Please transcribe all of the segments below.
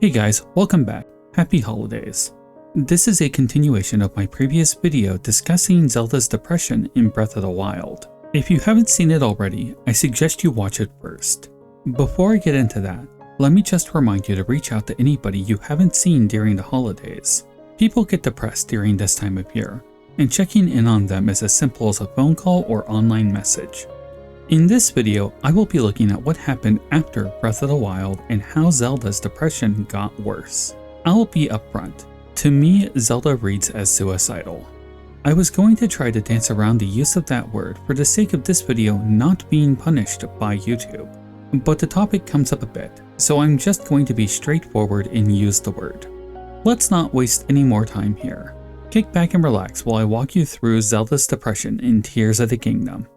Hey guys, welcome back. Happy holidays. This is a continuation of my previous video discussing Zelda's depression in Breath of the Wild. If you haven't seen it already, I suggest you watch it first. Before I get into that, let me just remind you to reach out to anybody you haven't seen during the holidays. People get depressed during this time of year, and checking in on them is as simple as a phone call or online message. In this video, I will be looking at what happened after Breath of the Wild and how Zelda's depression got worse. I'll be upfront. To me, Zelda reads as suicidal. I was going to try to dance around the use of that word for the sake of this video not being punished by YouTube. But the topic comes up a bit, so I'm just going to be straightforward and use the word. Let's not waste any more time here. Kick back and relax while I walk you through Zelda's depression in Tears of the Kingdom.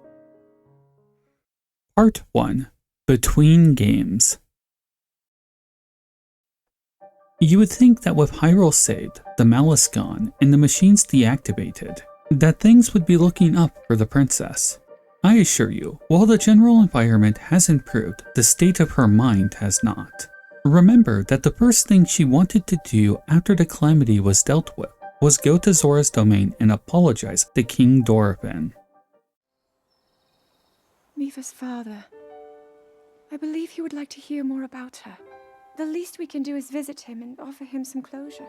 Part 1. Between Games. You would think that with Hyrule saved, the malice gone, and the machines deactivated, that things would be looking up for the princess. I assure you, while the general environment has improved, the state of her mind has not. Remember that the first thing she wanted to do after the calamity was dealt with was go to Zora's domain and apologize to King Dorephan. Miva's father. I believe he would like to hear more about her. The least we can do is visit him and offer him some closure.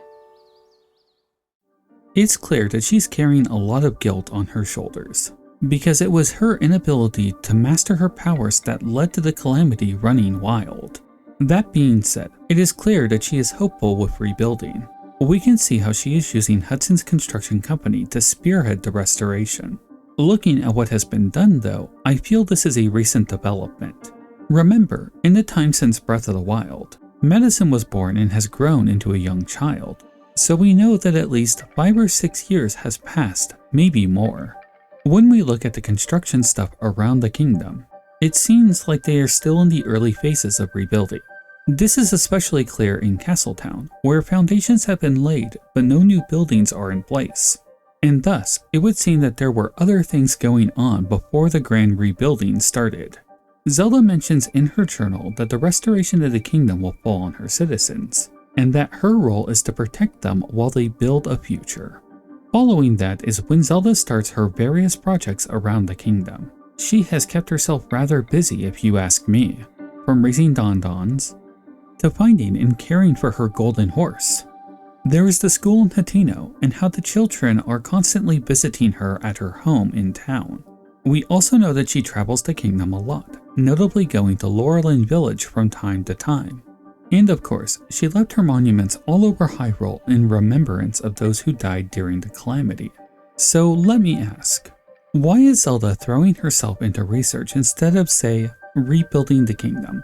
It's clear that she's carrying a lot of guilt on her shoulders, because it was her inability to master her powers that led to the calamity running wild. That being said, it is clear that she is hopeful with rebuilding. We can see how she is using Hudson's construction company to spearhead the restoration. Looking at what has been done though, I feel this is a recent development. Remember, in the time since Breath of the Wild, Medicine was born and has grown into a young child, so we know that at least 5 or 6 years has passed, maybe more. When we look at the construction stuff around the kingdom, it seems like they are still in the early phases of rebuilding. This is especially clear in Castletown, where foundations have been laid but no new buildings are in place. And thus, it would seem that there were other things going on before the grand rebuilding started. Zelda mentions in her journal that the restoration of the kingdom will fall on her citizens, and that her role is to protect them while they build a future. Following that is when Zelda starts her various projects around the kingdom. She has kept herself rather busy if you ask me, from raising Dondons to finding and caring for her golden horse. There is the school in Hateno and how the children are constantly visiting her at her home in town. We also know that she travels the kingdom a lot, notably going to Laurelin Village from time to time. And of course, she left her monuments all over Hyrule in remembrance of those who died during the calamity. So let me ask, why is Zelda throwing herself into research instead of, say, rebuilding the kingdom?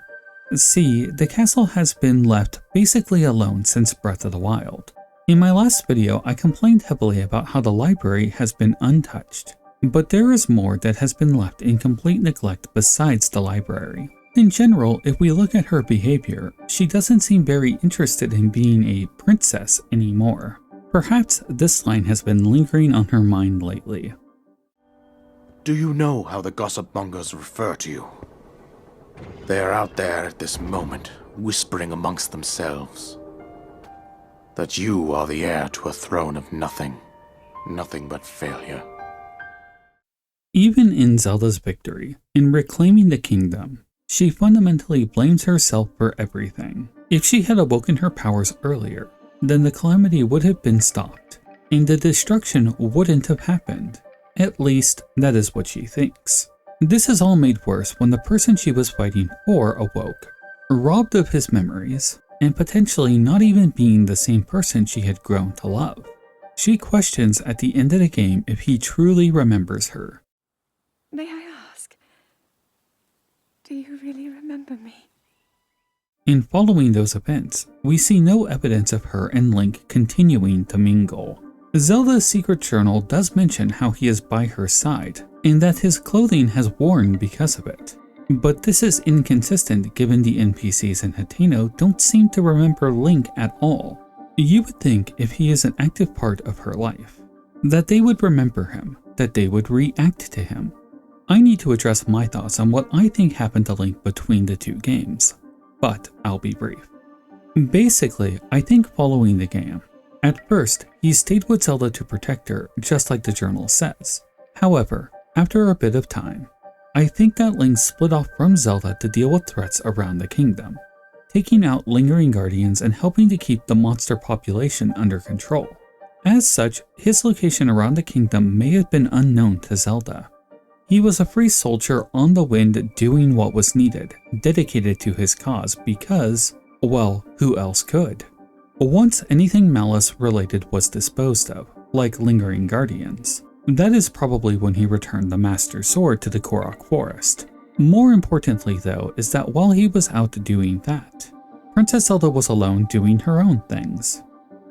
See, the castle has been left basically alone since Breath of the Wild. In my last video, I complained heavily about how the library has been untouched, but there is more that has been left in complete neglect besides the library. In general, if we look at her behavior, she doesn't seem very interested in being a princess anymore. Perhaps this line has been lingering on her mind lately. Do you know how the gossip mongers refer to you? They are out there at this moment, whispering amongst themselves that you are the heir to a throne of nothing but failure. Even in Zelda's victory, in reclaiming the kingdom, she fundamentally blames herself for everything. If she had awoken her powers earlier, then the calamity would have been stopped, and the destruction wouldn't have happened. At least, that is what she thinks. This is all made worse when the person she was fighting for awoke, robbed of his memories, and potentially not even being the same person she had grown to love. She questions at the end of the game if he truly remembers her. May I ask, do you really remember me? In following those events, we see no evidence of her and Link continuing to mingle. Zelda's secret journal does mention how he is by her side, and that his clothing has worn because of it. But this is inconsistent given the NPCs in Hateno don't seem to remember Link at all. You would think if he is an active part of her life, that they would remember him, that they would react to him. I need to address my thoughts on what I think happened to Link between the two games, but I'll be brief. Basically, I think following the game. At first, he stayed with Zelda to protect her, just like the journal says. However, after a bit of time, I think that Link split off from Zelda to deal with threats around the kingdom, taking out lingering guardians and helping to keep the monster population under control. As such, his location around the kingdom may have been unknown to Zelda. He was a free soldier on the wind doing what was needed, dedicated to his cause because, well, who else could? Once anything malice related was disposed of, like lingering guardians, that is probably when he returned the Master Sword to the Korok Forest. More importantly though is that while he was out doing that, Princess Zelda was alone doing her own things.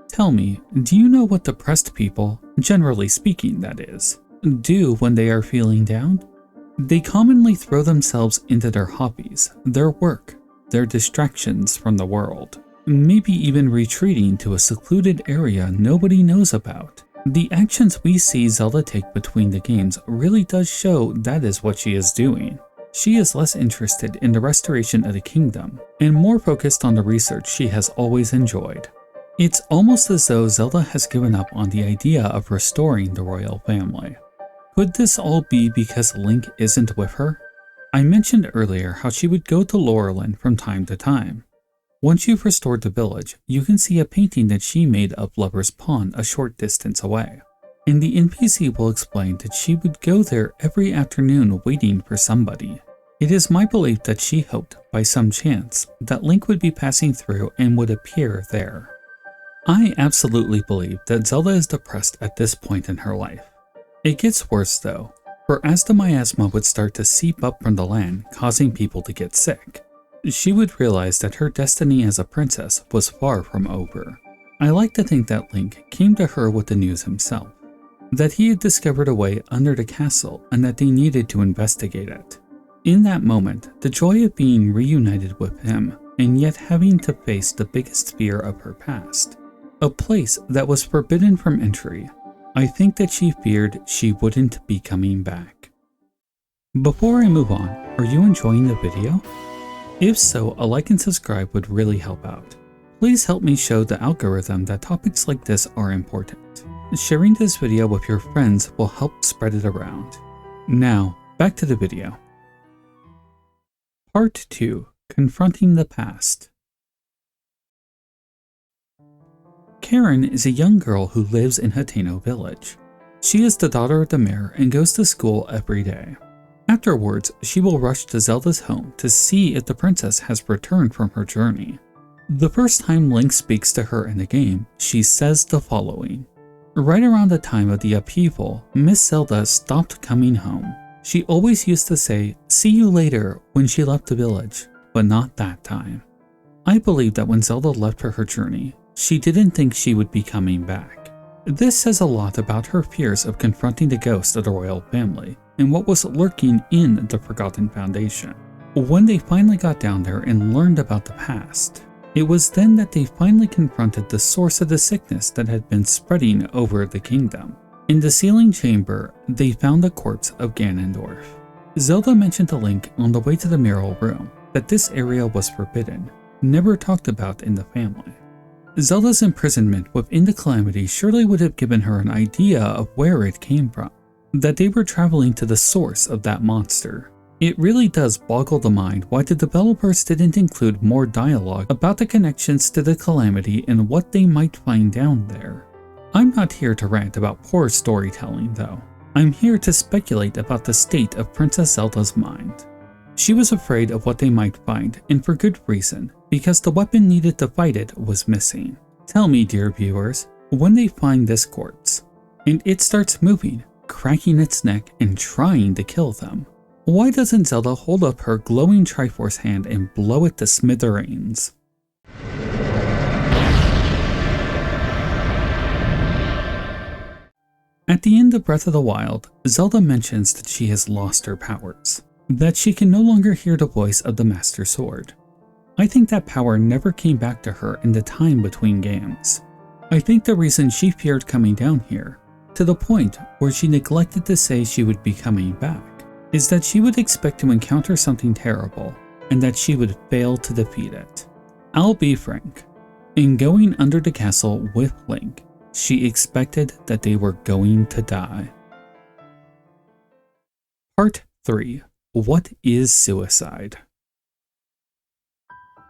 Tell me, do you know what depressed people, generally speaking that is, do when they are feeling down? They commonly throw themselves into their hobbies, their work, their distractions from the world, maybe even retreating to a secluded area nobody knows about. The actions we see Zelda take between the games really does show that is what she is doing. She is less interested in the restoration of the kingdom and more focused on the research she has always enjoyed. It's almost as though Zelda has given up on the idea of restoring the royal family. Could this all be because Link isn't with her? I mentioned earlier how she would go to Laurelin from time to time. Once you've restored the village, you can see a painting that she made of Lover's Pond a short distance away. And the NPC will explain that she would go there every afternoon waiting for somebody. It is my belief that she hoped, by some chance, that Link would be passing through and would appear there. I absolutely believe that Zelda is depressed at this point in her life. It gets worse though, for as the miasma would start to seep up from the land, causing people to get sick, she would realize that her destiny as a princess was far from over. I like to think that Link came to her with the news himself, that he had discovered a way under the castle and that they needed to investigate it. In that moment, the joy of being reunited with him and yet having to face the biggest fear of her past, a place that was forbidden from entry, I think that she feared she wouldn't be coming back. Before I move on, are you enjoying the video? If so, a like and subscribe would really help out. Please help me show the algorithm that topics like this are important. Sharing this video with your friends will help spread it around. Now, back to the video. Part 2. Confronting the Past. Karen is a young girl who lives in Hateno Village. She is the daughter of the mayor and goes to school every day. Afterwards, she will rush to Zelda's home to see if the princess has returned from her journey. The first time Link speaks to her in the game, she says the following. Right around the time of the upheaval, Miss Zelda stopped coming home. She always used to say, "See you later," when she left the village, but not that time. I believe that when Zelda left for her journey, she didn't think she would be coming back. This says a lot about her fears of confronting the ghost of the royal family and what was lurking in the Forgotten Foundation. When they finally got down there and learned about the past, it was then that they finally confronted the source of the sickness that had been spreading over the kingdom. In the sealing chamber, they found the corpse of Ganondorf. Zelda mentioned to Link on the way to the mural room that this area was forbidden, never talked about in the family. Zelda's imprisonment within the Calamity surely would have given her an idea of where it came from, that they were traveling to the source of that monster. It really does boggle the mind why the developers didn't include more dialogue about the connections to the Calamity and what they might find down there. I'm not here to rant about poor storytelling though. I'm here to speculate about the state of Princess Zelda's mind. She was afraid of what they might find, and for good reason, because the weapon needed to fight it was missing. Tell me, dear viewers, when they find this corpse, and it starts moving, cracking its neck and trying to kill them, why doesn't Zelda hold up her glowing Triforce hand and blow it to smithereens? At the end of Breath of the Wild, Zelda mentions that she has lost her powers, that she can no longer hear the voice of the Master Sword. I think that power never came back to her in the time between games. I think the reason she feared coming down here, to the point where she neglected to say she would be coming back, is that she would expect to encounter something terrible, and that she would fail to defeat it. I'll be frank, In going under the castle with Link, she expected that they were going to die. Part 3. What is suicide?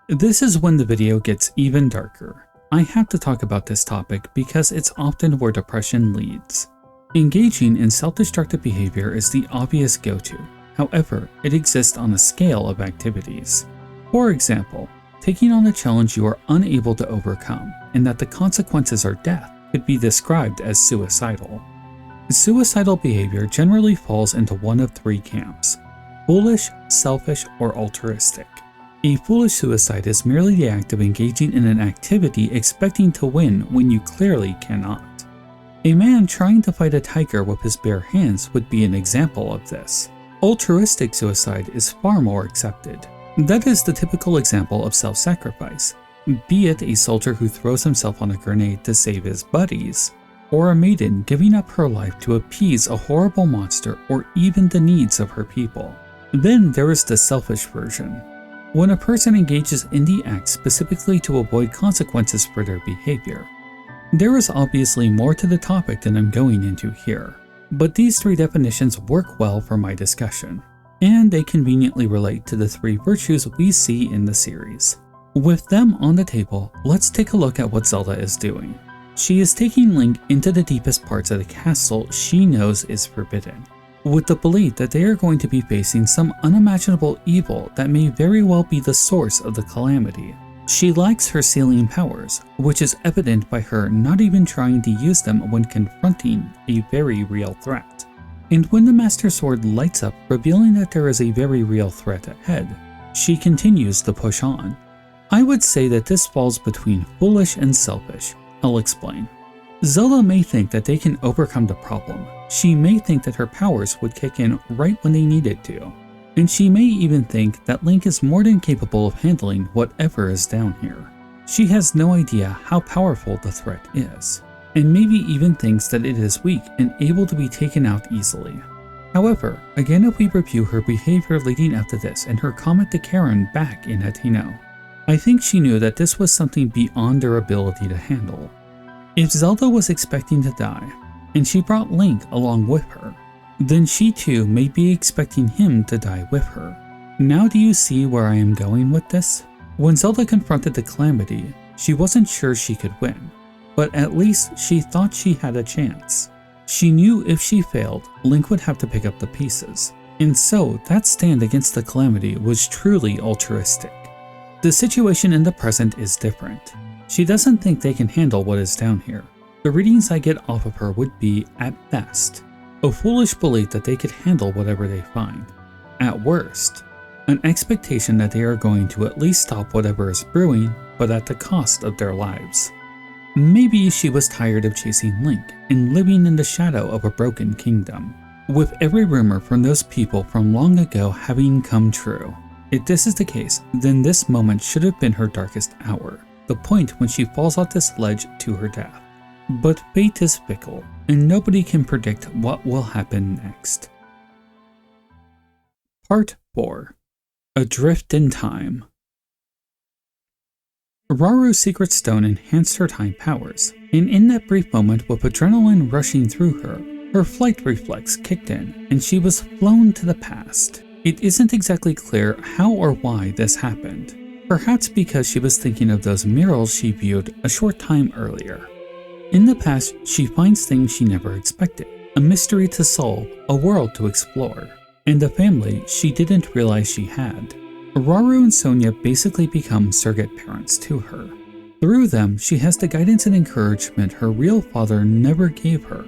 This is when the video gets even darker. I have to talk about this topic because it's often where depression leads. Engaging in self-destructive behavior is the obvious go-to. However, it exists on a scale of activities. For example, taking on a challenge you are unable to overcome, and that the consequences are death, could be described as suicidal. Suicidal behavior generally falls into one of three camps: foolish, selfish, or altruistic. A foolish suicide is merely the act of engaging in an activity expecting to win when you clearly cannot. A man trying to fight a tiger with his bare hands would be an example of this. Altruistic suicide is far more accepted. That is the typical example of self-sacrifice, be it a soldier who throws himself on a grenade to save his buddies, or a maiden giving up her life to appease a horrible monster or even the needs of her people. Then there is the selfish version, when a person engages in the act specifically to avoid consequences for their behavior. There is obviously more to the topic than I'm going into here, but these three definitions work well for my discussion, and they conveniently relate to the three virtues we see in the series. With them on the table, let's take a look at what Zelda is doing. She is taking Link into the deepest parts of the castle she knows is forbidden, with the belief that they are going to be facing some unimaginable evil that may very well be the source of the calamity. She lacks her sealing powers, which is evident by her not even trying to use them when confronting a very real threat. And when the Master Sword lights up, revealing that there is a very real threat ahead, she continues to push on. I would say that this falls between foolish and selfish. I'll explain. Zelda may think that they can overcome the problem. She may think that her powers would kick in right when they needed to. And she may even think that Link is more than capable of handling whatever is down here. She has no idea how powerful the threat is, and maybe even thinks that it is weak and able to be taken out easily. However, again, if we review her behavior leading up to this and her comment to Karen back in Hateno, I think she knew that this was something beyond their ability to handle. If Zelda was expecting to die, and she brought Link along with her, then she too may be expecting him to die with her. Now do you see where I am going with this? When Zelda confronted the calamity, she wasn't sure she could win, but at least she thought she had a chance. She knew if she failed, Link would have to pick up the pieces, and so that stand against the calamity was truly altruistic. The situation in the present is different. She doesn't think they can handle what is down here. The readings I get off of her would be, at best, a foolish belief that they could handle whatever they find. At worst, an expectation that they are going to at least stop whatever is brewing, but at the cost of their lives. Maybe she was tired of chasing Link and living in the shadow of a broken kingdom, with every rumor from those people from long ago having come true. If this is the case, then this moment should have been her darkest hour, the point when she falls off this ledge to her death. But fate is fickle, and nobody can predict what will happen next. Part 4. Adrift in Time. Raru's secret stone enhanced her time powers, and in that brief moment with adrenaline rushing through her, her flight reflex kicked in, and she was flown to the past. It isn't exactly clear how or why this happened, perhaps because she was thinking of those murals she viewed a short time earlier. In the past, she finds things she never expected, a mystery to solve, a world to explore, and a family she didn't realize she had. Raru and Sonia basically become surrogate parents to her. Through them, she has the guidance and encouragement her real father never gave her.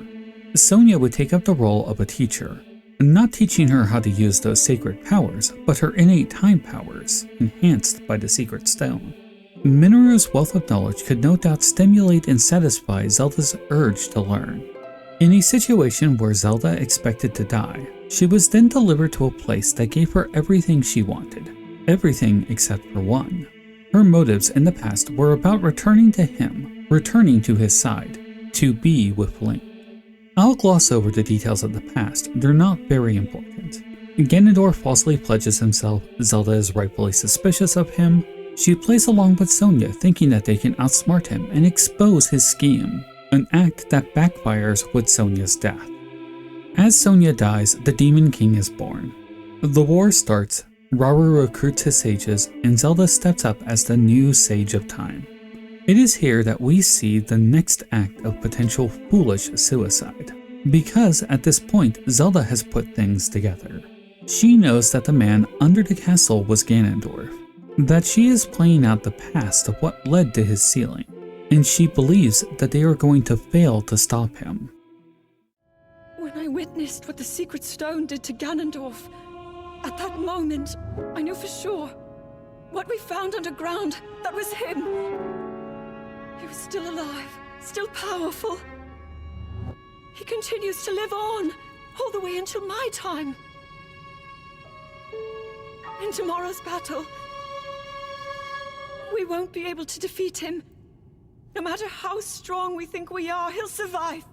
Sonia would take up the role of a teacher, not teaching her how to use those sacred powers, but her innate time powers, enhanced by the secret stone. Minoru's wealth of knowledge could no doubt stimulate and satisfy Zelda's urge to learn. In a situation where Zelda expected to die, she was then delivered to a place that gave her everything she wanted, everything except for one. Her motives in the past were about returning to him, returning to his side, to be with Link. I'll gloss over the details of the past, they're not very important. Ganondorf falsely pledges himself, Zelda is rightfully suspicious of him, She plays along with Sonia, thinking that they can outsmart him and expose his scheme, an act that backfires with Sonia's death. As Sonia dies, the Demon King is born. The war starts, Rauru recruits his sages, and Zelda steps up as the new Sage of Time. It is here that we see the next act of potential foolish suicide, because at this point Zelda has put things together. She knows that the man under the castle was Ganondorf, that she is playing out the past of what led to his sealing, and she believes that they are going to fail to stop him. When I witnessed what the secret stone did to Ganondorf, at that moment, I knew for sure. What we found underground, that was him. He was still alive, still powerful. He continues to live on, all the way until my time. In tomorrow's battle, we won't be able to defeat him. No matter how strong we think we are, he'll survive.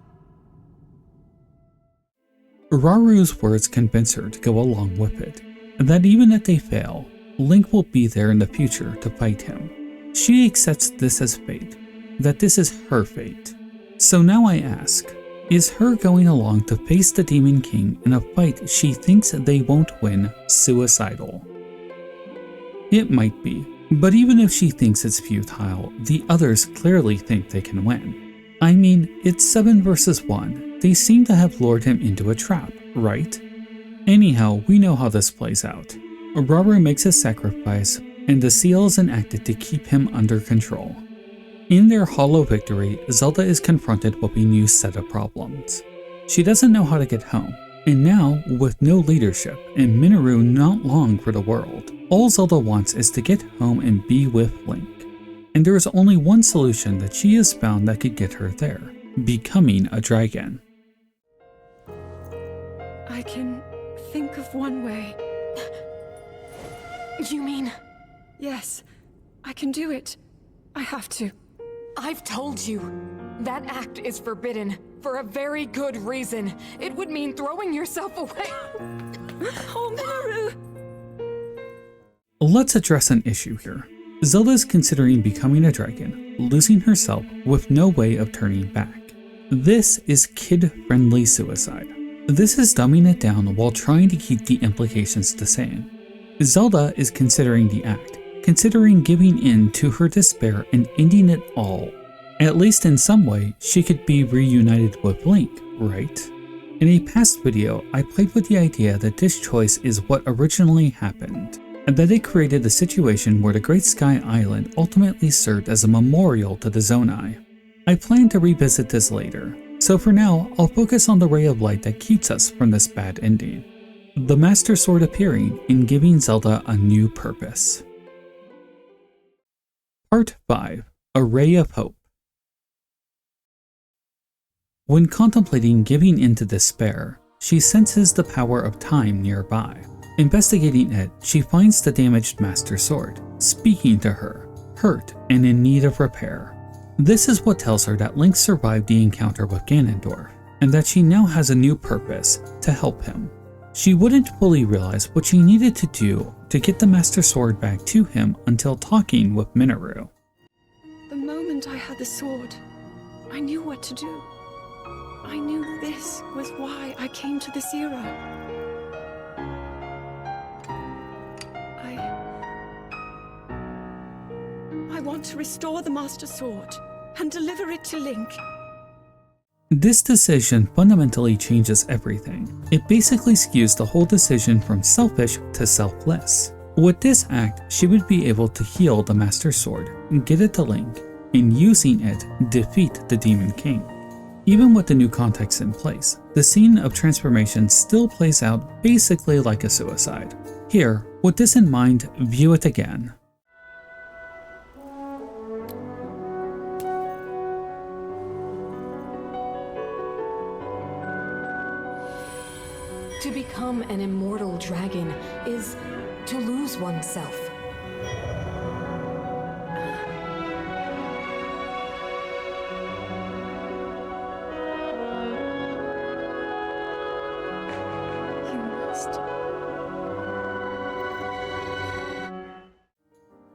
Rauru's words convince her to go along with it, and that even if they fail, Link will be there in the future to fight him. She accepts this as fate, that this is her fate. So now I ask, is her going along to face the Demon King in a fight she thinks they won't win suicidal? It might be, but even if she thinks it's futile, the others clearly think they can win. I mean, it's 7 versus 1. They seem to have lured him into a trap, right? Anyhow, we know how this plays out. Rauru makes a sacrifice, and the seal is enacted to keep him under control. In their hollow victory, Zelda is confronted with a new set of problems. She doesn't know how to get home, and now, with no leadership and Minoru not long for the world, all Zelda wants is to get home and be with Link. And there is only one solution that she has found that could get her there: becoming a dragon. I can think of one way. You mean? Yes, I can do it. I have to. I've told you. That act is forbidden, for a very good reason. It would mean throwing yourself away. Oh, Minoru! Let's address an issue here. Zelda is considering becoming a dragon, losing herself with no way of turning back. This is kid-friendly suicide. This is dumbing it down while trying to keep the implications the same. Zelda is considering the act, considering giving in to her despair and ending it all. At least in some way, she could be reunited with Link, right? In a past video, I played with the idea that this choice is what originally happened, and that it created a situation where the Great Sky Island ultimately served as a memorial to the Zonai. I plan to revisit this later, so for now, I'll focus on the ray of light that keeps us from this bad ending. The Master Sword appearing and giving Zelda a new purpose. Part 5. A Ray of Hope. When contemplating giving in to despair, she senses the power of time nearby. Investigating it, she finds the damaged Master Sword, speaking to her, hurt and in need of repair. This is what tells her that Link survived the encounter with Ganondorf, and that she now has a new purpose, to help him. She wouldn't fully realize what she needed to do to get the Master Sword back to him until talking with Minoru. The moment I had the sword, I knew what to do. I knew this was why I came to this era. I want to restore the Master Sword and deliver it to Link. This decision fundamentally changes everything. It basically skews the whole decision from selfish to selfless. With this act, she would be able to heal the Master Sword, get it to Link, and using it, defeat the Demon King. Even with the new context in place, the scene of transformation still plays out basically like a suicide. Here, with this in mind, view it again. To become an immortal dragon is to lose oneself.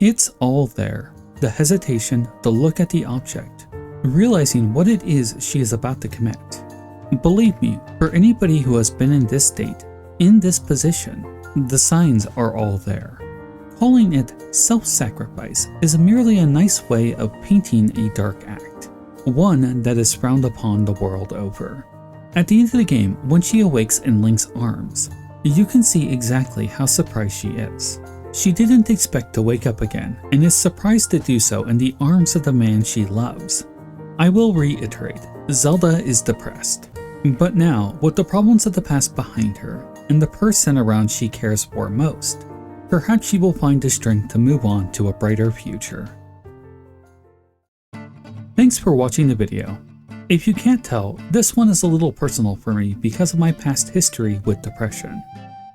It's all there. The hesitation, the look at the object, realizing what it is she is about to commit. Believe me, for anybody who has been in this state, in this position, the signs are all there. Calling it self-sacrifice is merely a nice way of painting a dark act, one that is frowned upon the world over. At the end of the game, when she awakes in Link's arms, you can see exactly how surprised she is. She didn't expect to wake up again and is surprised to do so in the arms of the man she loves. I will reiterate, Zelda is depressed. But now, with the problems of the past behind her, and the person around she cares for most, perhaps she will find the strength to move on to a brighter future. Thanks for watching the video. If you can't tell, this one is a little personal for me because of my past history with depression.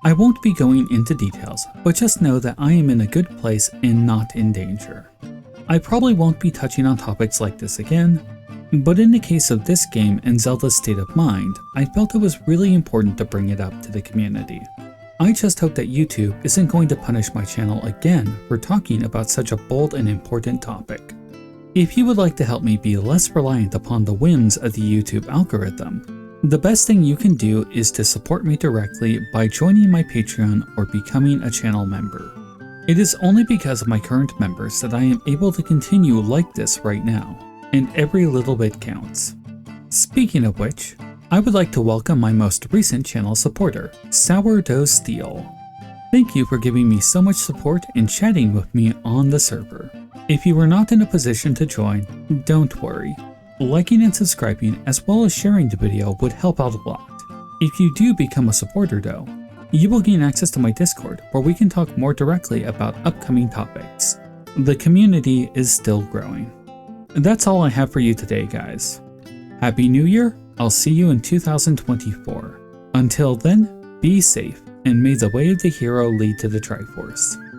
I won't be going into details, but just know that I am in a good place and not in danger. I probably won't be touching on topics like this again, but in the case of this game and Zelda's state of mind, I felt it was really important to bring it up to the community. I just hope that YouTube isn't going to punish my channel again for talking about such a bold and important topic. If you would like to help me be less reliant upon the whims of the YouTube algorithm, the best thing you can do is to support me directly by joining my Patreon or becoming a channel member. It is only because of my current members that I am able to continue like this right now, and every little bit counts. Speaking of which, I would like to welcome my most recent channel supporter, Sourdough Steel. Thank you for giving me so much support and chatting with me on the server. If you are not in a position to join, don't worry. Liking and subscribing as well as sharing the video would help out a lot. If you do become a supporter though, you will gain access to my Discord where we can talk more directly about upcoming topics. The community is still growing. That's all I have for you today, guys. Happy New Year! I'll see you in 2024. Until then, be safe, and may the way of the hero lead to the Triforce.